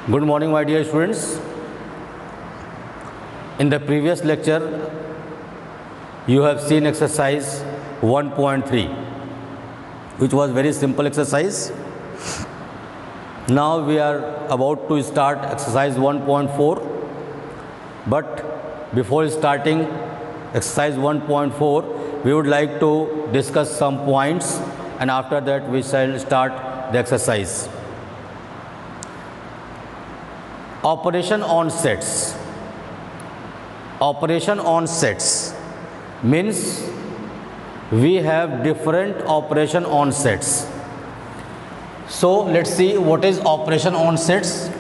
Good morning, my dear students. In the previous lecture, you have seen exercise 1.3, which was very simple exercise. Now we are about to start exercise 1.4, but before starting exercise 1.4, we would like to discuss some points, and after that we shall start the exercise. Operation on sets. Operation on sets means we have different operation on sets. So let's see what is operation on sets.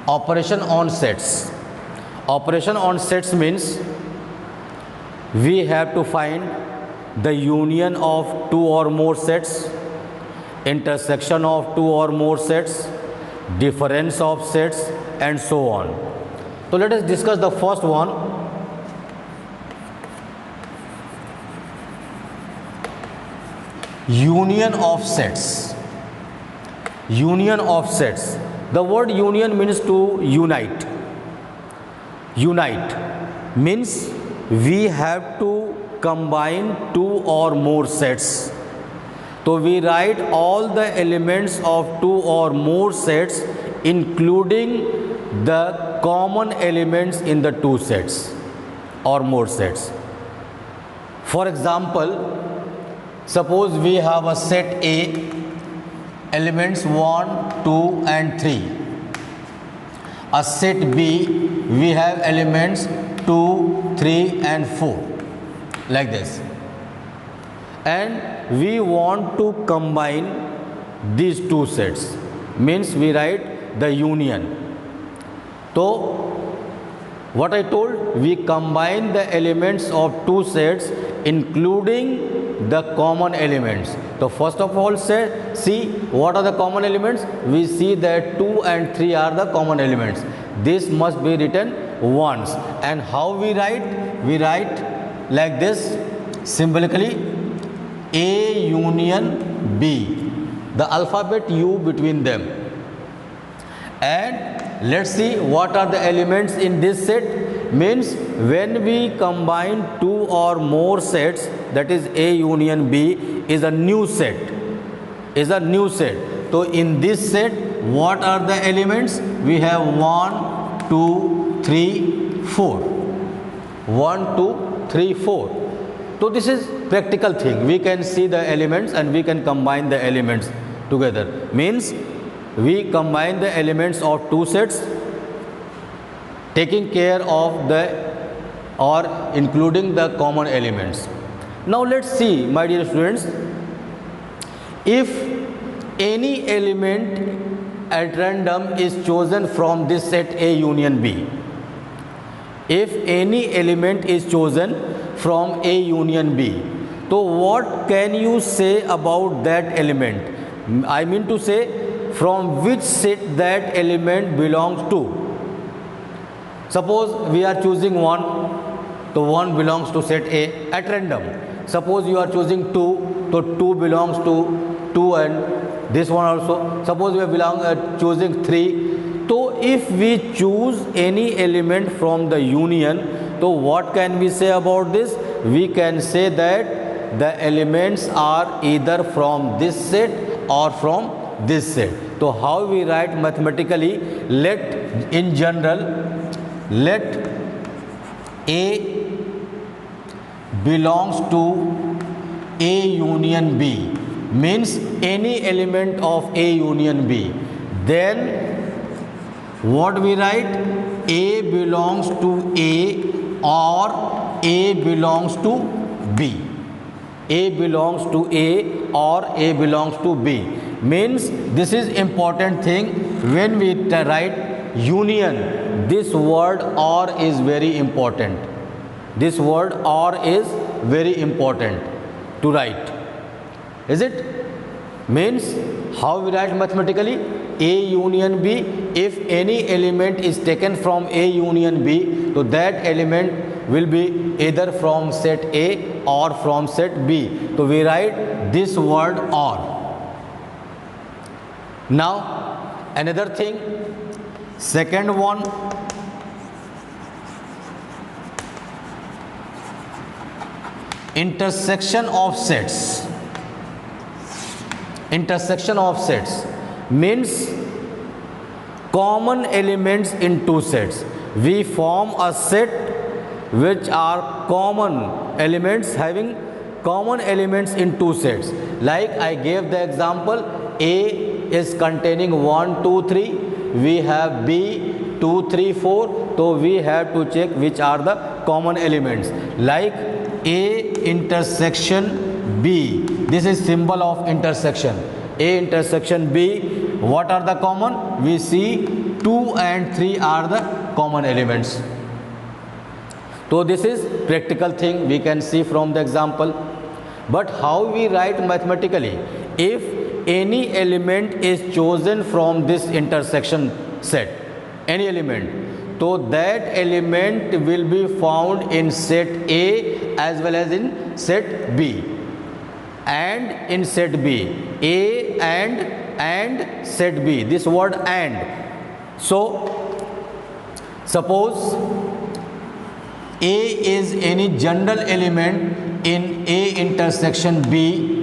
Operation on sets. Operation on sets means we have to find the union of two or more sets, intersection of two or more sets, difference of sets, and so on. So let us discuss the first one. Union of sets. Union of sets. The word union means to unite. Unite means we have to combine two or more sets. So we write all the elements of two or more sets, including the common elements in the two sets or more sets. For example, suppose we have a set A, elements 1, 2 and 3. A set B, we have elements 2, 3 and 4. Like this, and we want to combine these two sets, means we write the union. So what I told, we combine the elements of two sets, including the common elements. So first of all, see what are the common elements. We see that 2 and 3 are the common elements. This must be written once. And how we write? We write like this, symbolically, A union B, the alphabet U between them. And let's see what are the elements in this set. Means when we combine two or more sets, that is A union B is a new set, is a new set. So in this set, what are the elements? We have 1, 2, 3, 4. 1, 2, 3, 4. So this is practical thing. We can see the elements and we can combine the elements together. Means we combine the elements of two sets, taking care of the or including the common elements. Now let's see, my dear students, if any element at random is chosen from this set A union B. If any element is chosen from A union B, so what can you say about that element? I mean to say, from which set that element belongs to. Suppose we are choosing 1, so 1 belongs to set A at random. Suppose you are choosing 2, so 2 belongs to 2 and this one also. Suppose we are choosing 3. So if we choose any element from the union, so what can we say about this? We can say that the elements are either from this set or from this set. So how we write mathematically? Let in general, let A belongs to A union B, means any element of A union B. Then what we write? A belongs to A or A belongs to B. A belongs to A or A belongs to B. Means this is important thing. When we write union, this word or is very important. This word or is very important to write. Is it? Means how we write mathematically? A union B, if any element is taken from A union B, so that element will be either from set A or from set B. So we write this word or. Now another thing, second one, intersection of sets. Intersection of sets means common elements in two sets. We form a set which are common elements, having common elements in two sets. Like I gave the example, A is containing 1, 2, 3. We have B 2, 3, 4. So we have to check which are the common elements. Like A intersection B. This is symbol of intersection. A intersection B. What are the common? We see 2 and 3 are the common elements. So this is practical thing we can see from the example. But how we write mathematically? If any element is chosen from this intersection set, any element, so that element will be found in set A as well as in set B. And in set B, A and set B, this word and. So suppose A is any general element in A intersection B.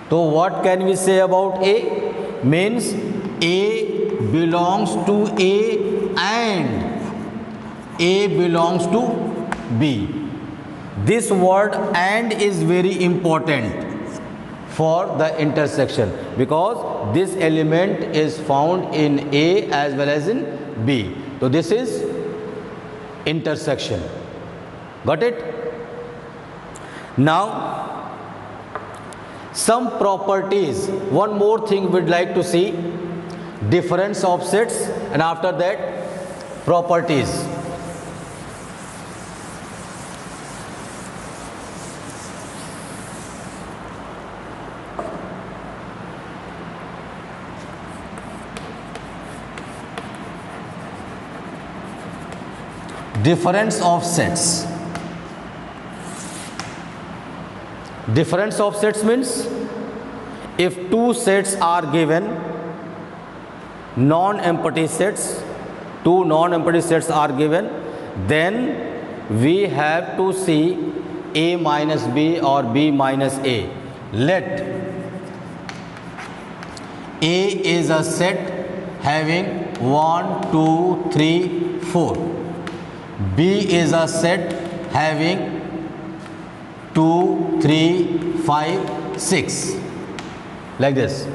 So what can we say about A? Means A belongs to A and A belongs to B. This word and is very important for the intersection because this element is found in A as well as in B. So this is intersection. Got it? Now some properties, one more thing we'd like to see, difference of sets, and after that properties. Difference of sets. Difference of sets means if two sets are given, non-empty sets, two non-empty sets are given, then we have to see A minus B or B minus A. Let A is a set having 1, 2, 3, 4. B is a set having 2, 3, 5, 6. Like this.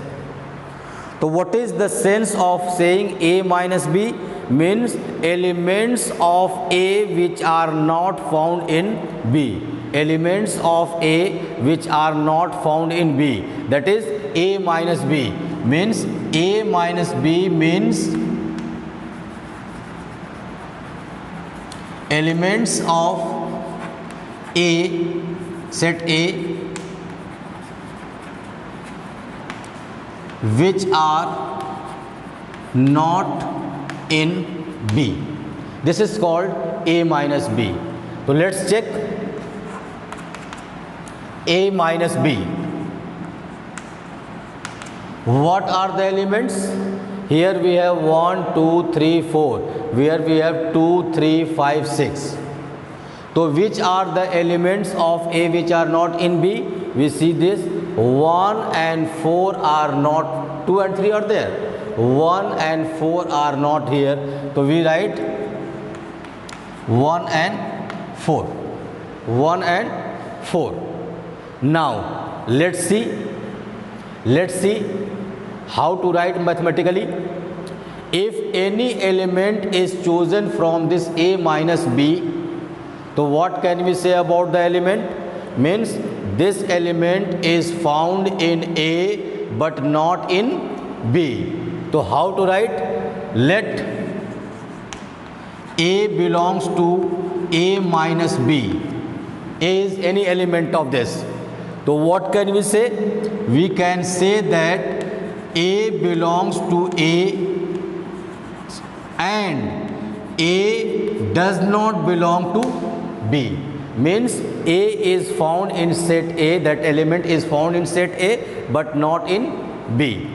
So what is the sense of saying A minus B? Means elements of A which are not found in B. Elements of A which are not found in B. That is A minus B. Means A minus B means elements of A, set A, which are not in B. This is called A minus B. So let's check A minus B. What are the elements? Here we have 1, 2, 3, 4. Where we have 2, 3, 5, 6. So which are the elements of A which are not in B? We see this 1 and 4 are not, 2 and 3 are there. 1 and 4 are not here. So we write 1 and 4. 1 and 4. Now let's see how to write mathematically. If any element is chosen from this A minus B, so what can we say about the element? Means this element is found in A but not in B. So how to write? Let A belongs to A minus B. A is any element of this. So what can we say? We can say that A belongs to A and A does not belong to B. Means A is found in set A, that element is found in set A but not in B.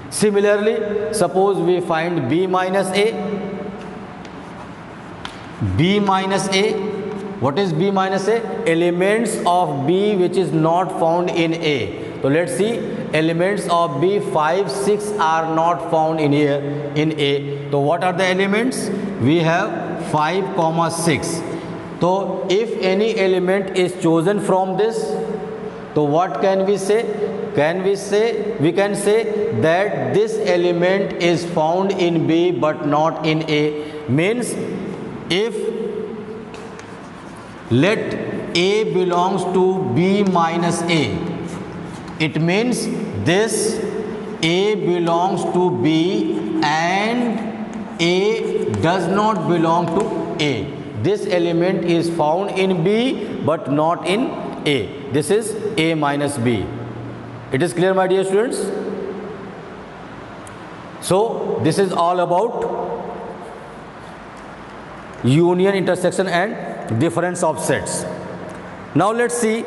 Similarly, suppose we find B minus A. B minus A. What is B minus A? Elements of B which is not found in A. So let's see, elements of B 5, 6 are not found in here in A. So what are the elements? We have 5, 6. So if any element is chosen from this, so what can we say? We can say that this element is found in B but not in A. Means if let A belongs to B minus A, it means this A belongs to B and A does not belong to A. This element is found in B but not in A. This is A minus B. It is clear, my dear students? So this is all about union, intersection and difference of sets. Now let's see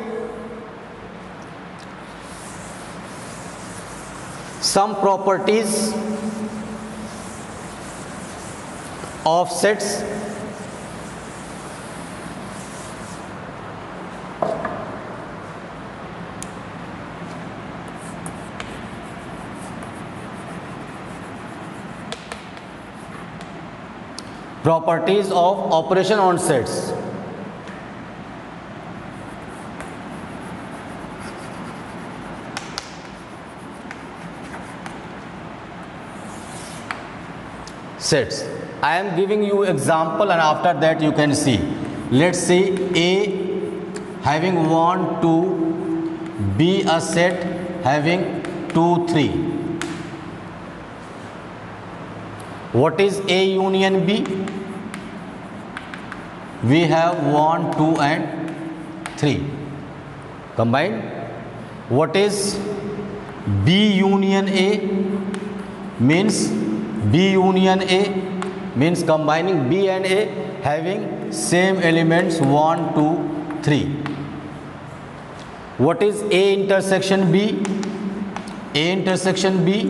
some properties of sets. Properties of operation on sets. Sets. I am giving you example and after that you can see. Let's say A having 1, 2, B a set having 2, 3. What is A union B? We have 1, 2 and 3 combined. What is B union A? Means B union A means combining B and A having same elements 1, 2, 3. What is A intersection B? A intersection B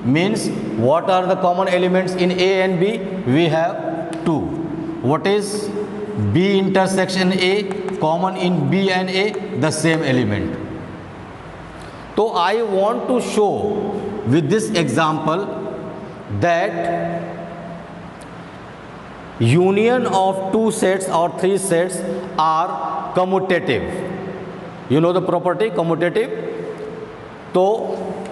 means what are the common elements in A and B? We have 2. What is B intersection A? Common in B and A, the same element. So I want to show with this example that union of 2 sets or 3 sets are commutative. You know the property commutative? So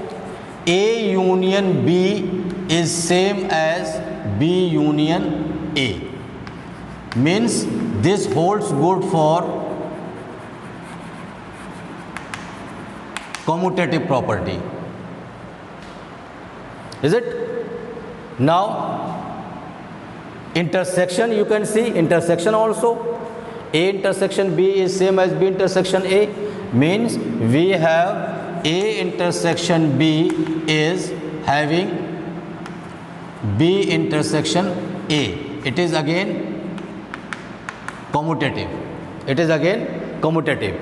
A union B is same as B union A. Means this holds good for commutative property. Is it? Now intersection, you can see intersection also. A intersection B is same as B intersection A. Means we have A intersection B is having B intersection A. It is again commutative. It is again commutative.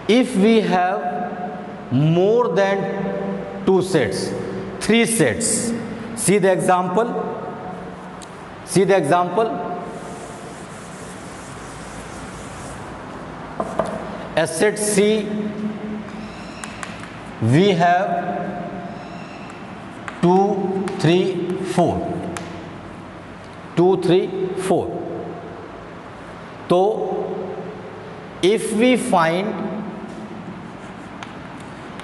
If we have more than 2 sets, 3 sets, see the example. See the example. A set C, we have 2, 3, 4. 2, 3, 4. So, if we find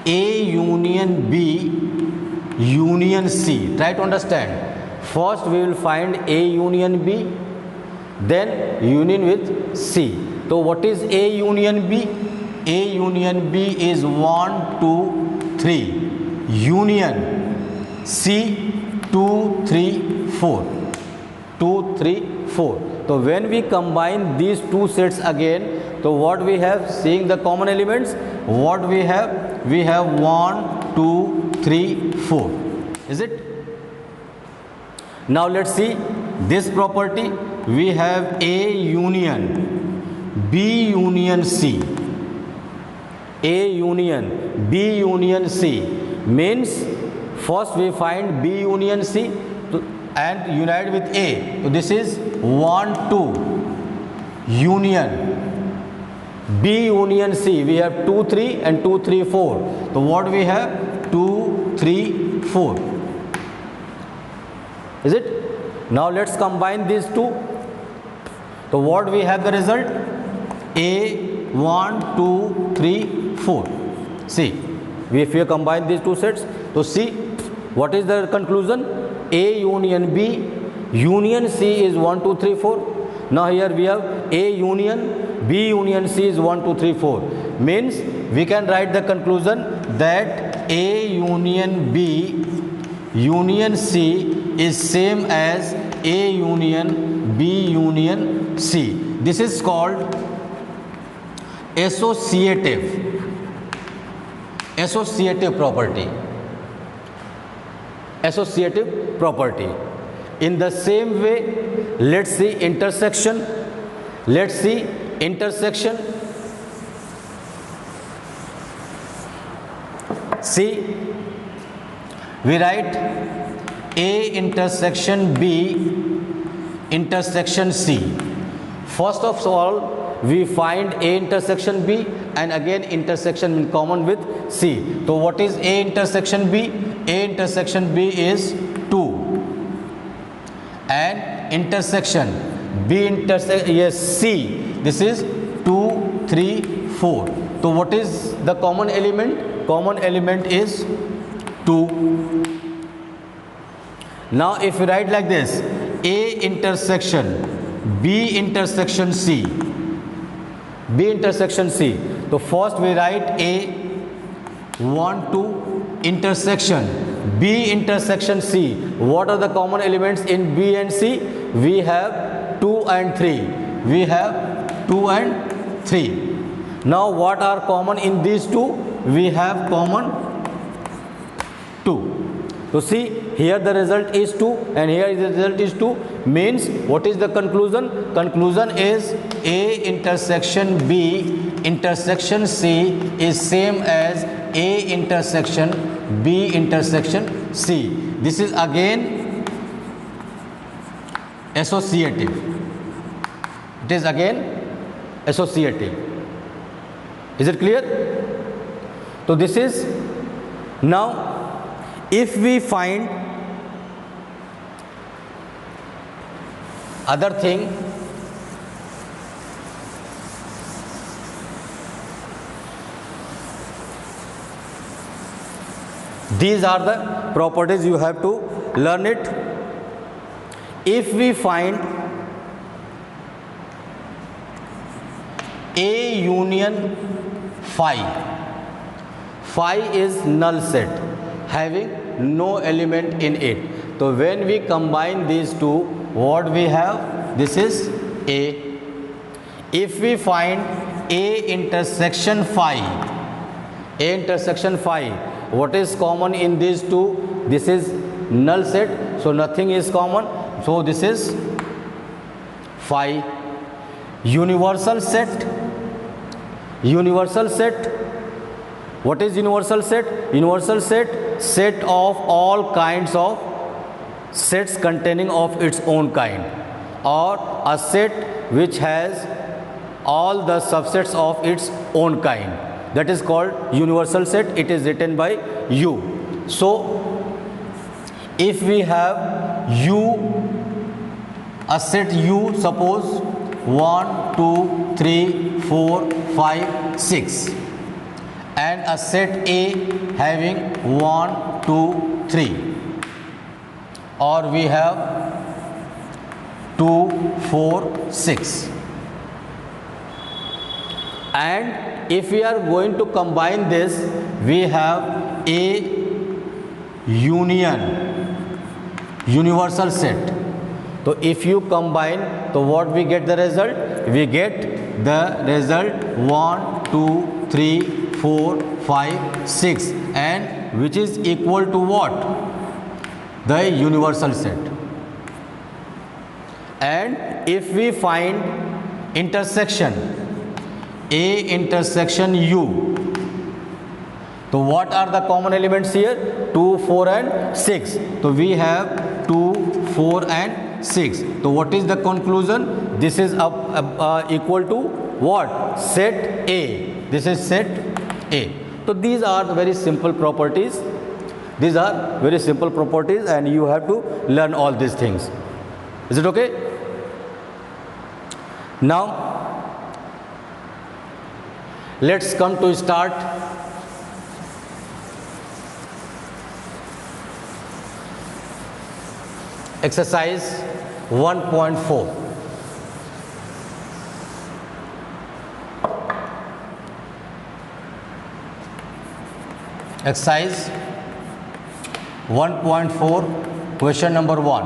A union B union C, try to understand. First we will find A union B, then union with C. So what is A union B? A union B is 1, 2, 3. Union C 2, 3, 4. 2, 3, 4. So when we combine these 2 sets again, so what we have, seeing the common elements, what we have? We have 1, 2, 3, 4. Is it? Now let's see this property, we have A union B union C. A union B union C means first we find B union C and unite with A. So this is 1 2 union B union C. We have 2 3 and 2 3 4. So what we have? 2 3 4. Is it? Now let's combine these two. So what we have the result? A 1 2 3 4. See, if we combine these two sets, so see what is the conclusion? A union B union C is 1 2 3 4. Now here we have A union B union C is 1 2 3 4. Means we can write the conclusion that A union B union C is same as A union B union C. This is called associative property. Associative property. In the same way, let's see intersection. Let's see intersection. See, we write A intersection B intersection C. First of all, we find A intersection B and again intersection in common with C. So what is A intersection B? A intersection B is 2 and intersection B intersection, yes, C, this is 2 3 4. So what is the common element? Common element is 2. Now if we write like this, A intersection B intersection C, B intersection C. So first we write A 1 2 intersection B intersection C. What are the common elements in B and C? We have 2 and 3. We have 2 and 3. Now what are common in these two? We have common 2. So see, here the result is 2 and here the result is 2. Means what is the conclusion? Conclusion is A intersection B intersection C is same as A intersection B intersection C. This is again associative. It is again associative. Is it clear? So this is, now if we find other thing, these are the properties you have to learn it. If we find A union phi, phi is null set having no element in it. So when we combine these two, what we have? This is A. If we find A intersection phi, A intersection phi, what is common in these two? This is null set, so nothing is common. So this is phi. Universal set. Universal set. What is universal set? Universal set, set of all kinds of sets containing of its own kind, or a set which has all the subsets of its own kind. That is called universal set. It is written by U. So if we have U, a set U, suppose 1 2 3 4 5 6, and a set A having 1 2 3, or we have 2 4 6, and if we are going to combine this, we have A union universal set. So if you combine, so what we get the result? We get the result 1 2 3 4 5 6, and which is equal to what? The universal set. and if we find intersection A intersection U, so what are the common elements here? 2, 4 and 6. So we have 2, 4 and 6. So what is the conclusion? This is equal to what? Set A. This is set A. So these are the very simple properties. These are very simple properties and you have to learn all these things. Is it okay? Now let's come to start exercise 1.4. Exercise 1.4, question number 1.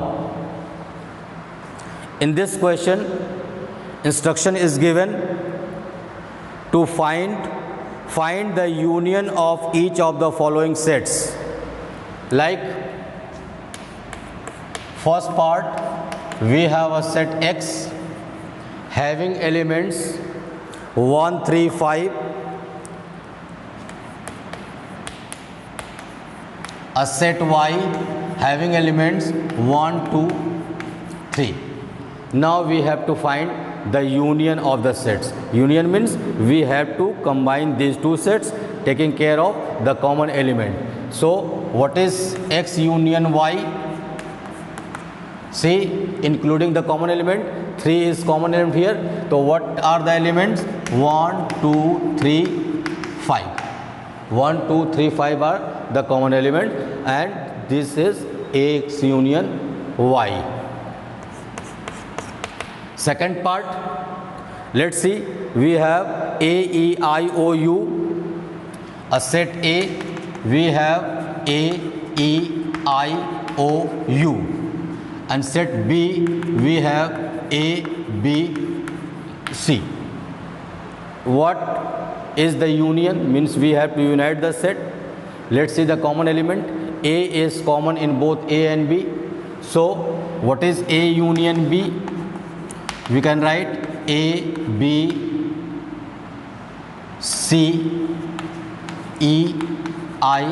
In this question, instruction is given to find the union of each of the following sets. Like first part, we have a set X having elements 1, 3, 5. A set Y having elements 1, 2, 3. Now we have to find the union of the sets. Union means we have to combine these two sets taking care of the common element. So what is X union Y? See, including the common element, 3 is common element here. So what are the elements? 1, 2, 3, 5. 1, 2, 3, 5 are the common element and this is X union Y. Second part, let's see, we have A, E, I, O, U. A set A, we have A, E, I, O, U. And set B, we have A, B, C. What is the union? Means we have to unite the set. Let's see the common element. A is common in both A and B. So what is A union B? We can write A, B, C, E, I,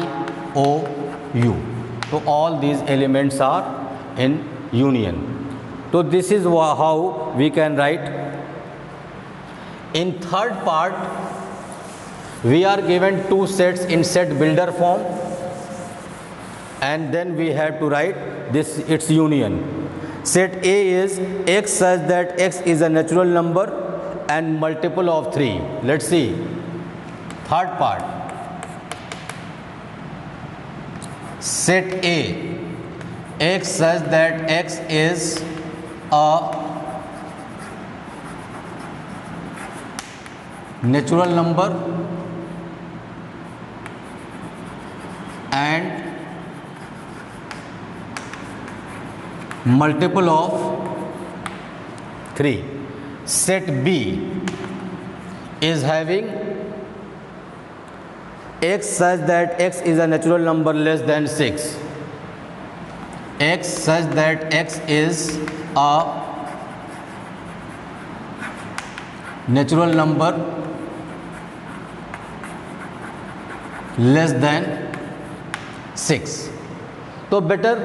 O, U. So all these elements are in union. So this is how we can write. In third part, we are given two sets in set builder form and then we have to write this its union. Set A is X such that X is a natural number and multiple of 3. Let's see. Third part. Set A, X such that X is a natural number and multiple of 3. Set B is having X such that X is a natural number less than 6. X such that X is a natural number less than 6. So better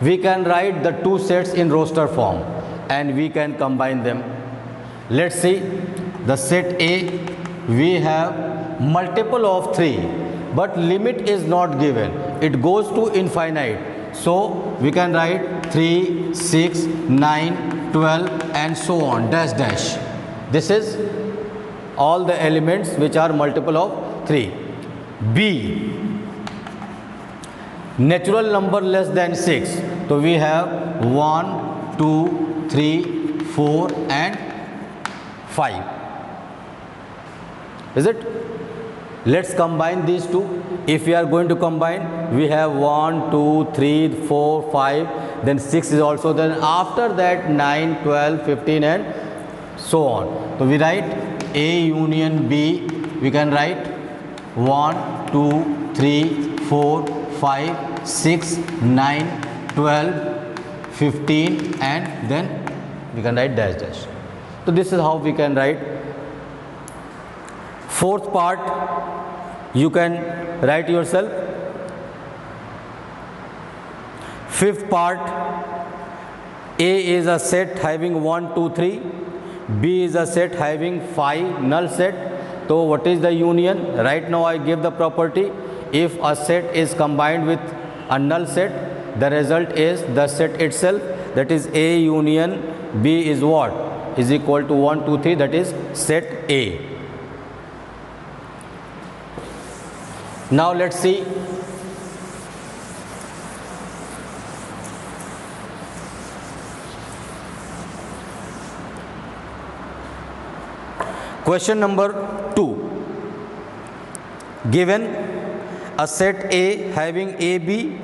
we can write the two sets in roster form and we can combine them. Let's see the set A, we have multiple of 3 but limit is not given, it goes to infinite. So we can write 3, 6, 9, 12 and so on dash dash. This is all the elements which are multiple of 3. B, natural number less than 6. So we have 1, 2, 3, 4 and 5. Is it? Let's combine these two. If we are going to combine, we have 1, 2, 3, 4, 5, then 6 is also there. After that 9, 12, 15 and so on. So we write A union B. We can write 1, 2, 3, 4, 5, 6, 9, 12, 15, and then we can write dash dash. So this is how we can write. Fourth part you can write yourself. Fifth part, A is a set having 1, 2, 3. B is a set having 5 null set. So what is the union? Right now I give the property. If a set is combined with a null set, the result is the set itself. That is A union B is what? Is equal to 1, 2, 3. That is set A. Now let's see. Question number 2. Given a set A having AB,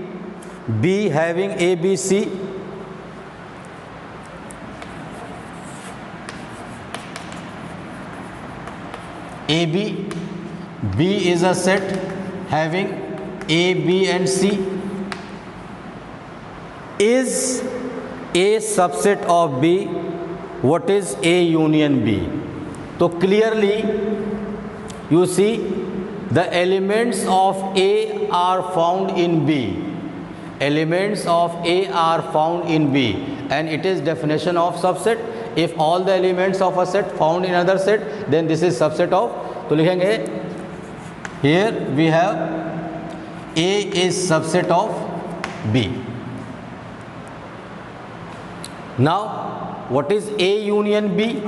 B having ABC, AB, B is a set having A, B and C. Is A subset of B? What is A union B? So clearly you see the elements of A are found in B. Elements of A are found in B, and it is definition of subset. If all the elements of a set found in another set, then this is subset of. तो लिखेंगे here we have A is subset of B. Now what is A union B?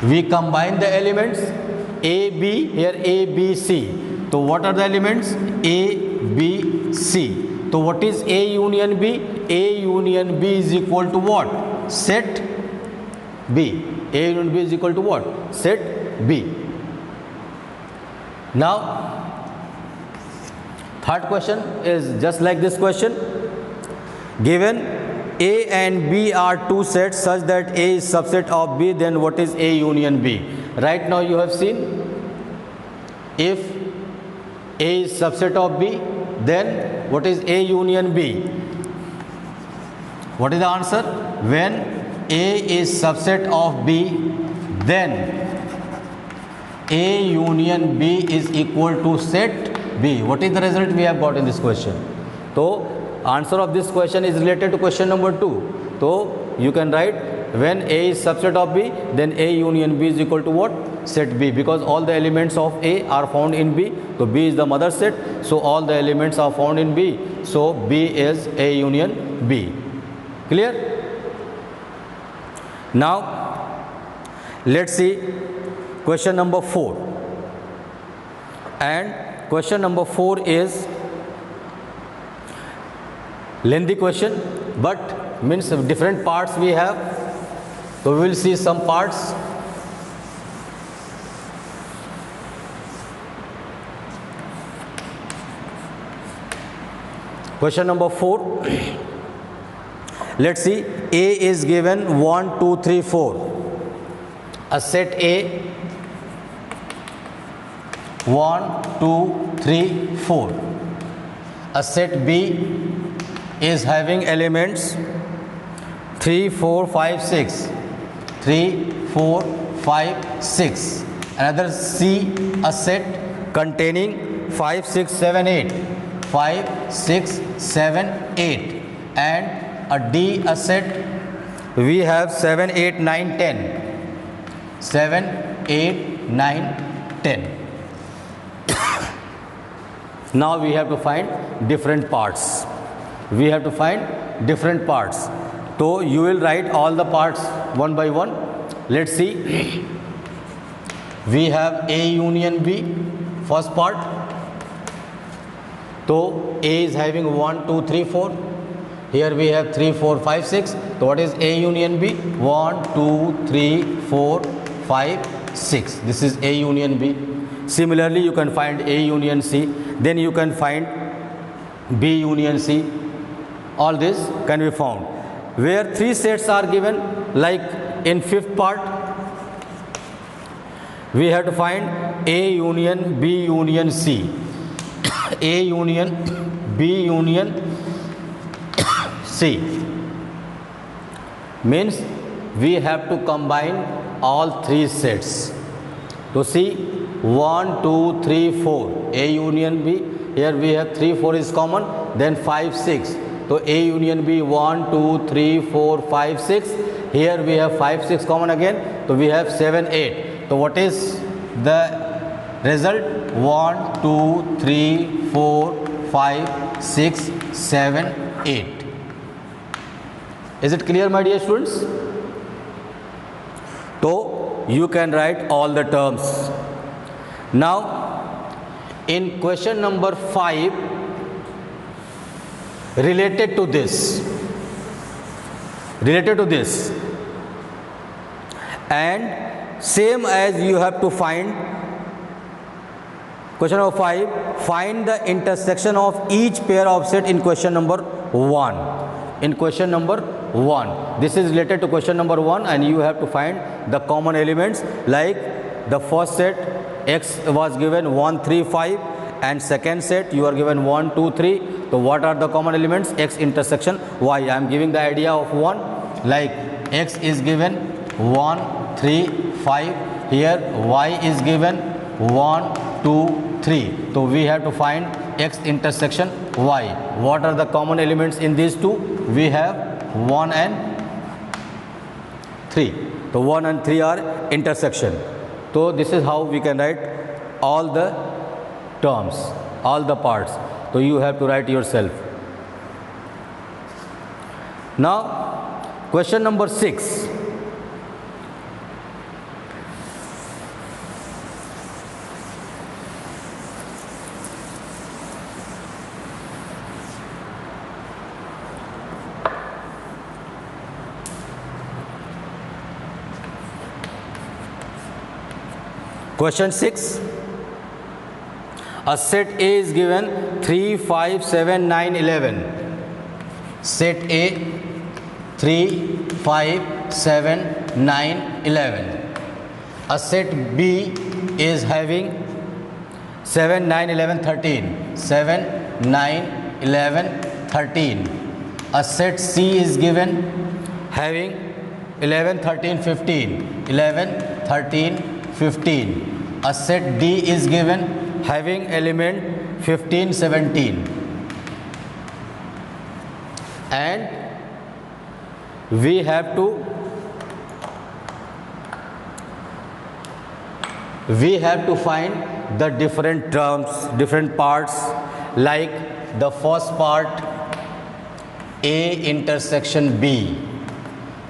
We combine the elements A, B, here A, B, C. So what are the elements? A, B, C. So what is A union B? A union B is equal to what? Set B. A union B is equal to what? Set B. Now third question is just like this question. Given A and B are two sets such that A is subset of B, then what is A union B? Right now you have seen, if A is subset of B, then what is A union B? What is the answer? When A is subset of B, then A union B is equal to set B. What is the result we have got in this question? So answer of this question is related to question number 2. So you can write, when A is subset of B, then A union B is equal to what? Set B, because all the elements of A are found in B. So B is the mother set, so all the elements are found in B. So B is A union B. Clear? Now let's see question number 4. And question number 4 is lengthy question, but means different parts we have. So we will see some parts. Question number 4. Let's see. A is given 1, 2, 3, 4. A set A 1, 2, 3, 4. A set B is having elements 3, 4, 5, 6. 3, 4, 5, 6. Another C, a set containing 5, 6, 7, 8. 5, 6, 7, 8. And a D, a set, we have 7, 8, 9, 10. 7, 8, 9, 10. Now we have to find different parts. We have to find different parts. So you will write all the parts one by one. Let's see. We have A union B, first part. So A is having 1, 2, 3, 4. Here we have 3, 4, 5, 6. So what is A union B? 1, 2, 3, 4, 5, 6. This is A union B. Similarly, you can find A union C. Then you can find B union C. All this can be found. Where 3 sets are given, like in fifth part, we have to find A union B union C. A union B union C. Means we have to combine all three sets. To see 1, 2, 3, 4, A union B. Here we have 3, 4 is common, then 5, 6. So A union B 1, 2, 3, 4, 5, 6. Here we have 5, 6 common again. So we have 7, 8. So what is the result? 1, 2, 3, 4, 5, 6, 7, 8. Is it clear, my dear students? So you can write all the terms. Now in question number 5, related to this and same as you have to find question number 5, find the intersection of each pair of set in question number 1. In question number 1, this is related to question number 1 and you have to find the common elements. Like the first set x was given 1, 3, 5 and second set you are given 1, 2, 3. So what are the common elements? X intersection y. I am giving the idea of 1, like x is given 1, 3, 5. Here y is given 1, 2, 3. So we have to find x intersection y. What are the common elements in these two? We have 1 and 3. So 1 and 3 are intersection. So this is how we can write all the terms, all the parts. So you have to write yourself. Now question number 6. Question 6. A set A is given 3, 5, 7, 9, 11. Set A 3, 5, 7, 9, 11. A set B is having 7, 9, 11, 13. 7, 9, 11, 13. A set C is given having 11, 13, 15. 11, 13, 15. A set D is given having element 15, 17. And we have to find the different terms, different parts, like the first part A intersection B.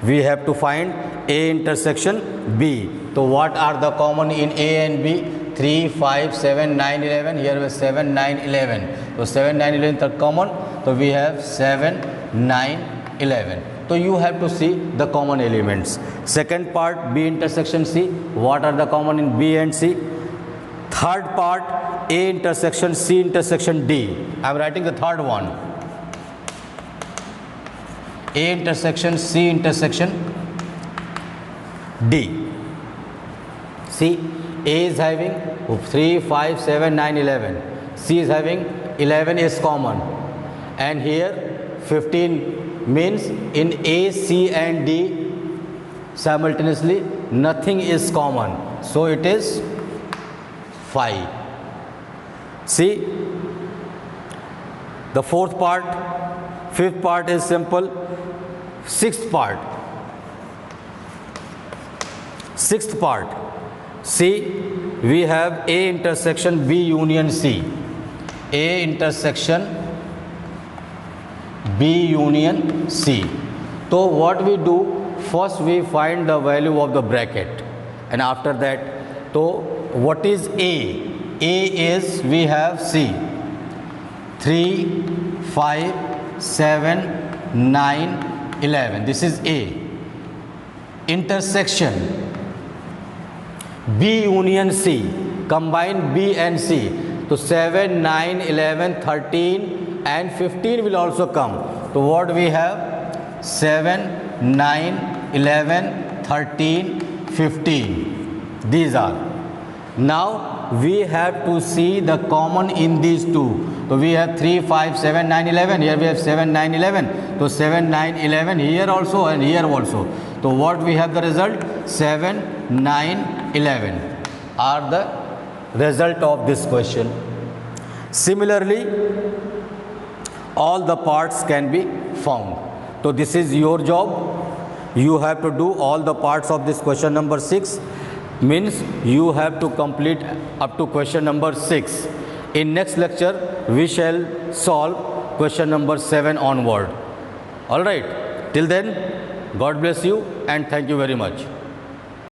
We have to find A intersection B. So what are the common in A and B? 3, 5, 7, 9, 11. Here we have 7, 9, 11. So 7, 9, 11 are common. So we have 7, 9, 11. So you have to see the common elements. Second part B intersection C. What are the common in B and C? Third part A intersection C intersection D. I am writing the third one. A intersection C intersection D. See, A is having 3, 5, 7, 9, 11. C is having 11 is common. And here 15 means in A, C and D simultaneously nothing is common. So it is 5. See, the fourth part, fifth part is simple. Sixth part. See, we have A intersection B union C. A intersection B union C. So what we do, first we find the value of the bracket, and after that, so what is A? A is, we have C 3, 5, 7, 9, 11. This is A. Intersection B union C. Combine B and C. So 7, 9, 11, 13 and 15 will also come. So what we have? 7, 9, 11, 13, 15. These are. Now we have to see the common in these two. So we have 3, 5, 7, 9, 11. Here we have 7, 9, 11. So 7, 9, 11 here also and here also. So what we have the result? 7, 9, 11 are the result of this question. Similarly, all the parts can be found. So this is your job. You have to do all the parts of this question number 6. Means you have to complete up to question number 6. In next lecture we shall solve question number 7 onward. All right, till then, God bless you and thank you very much.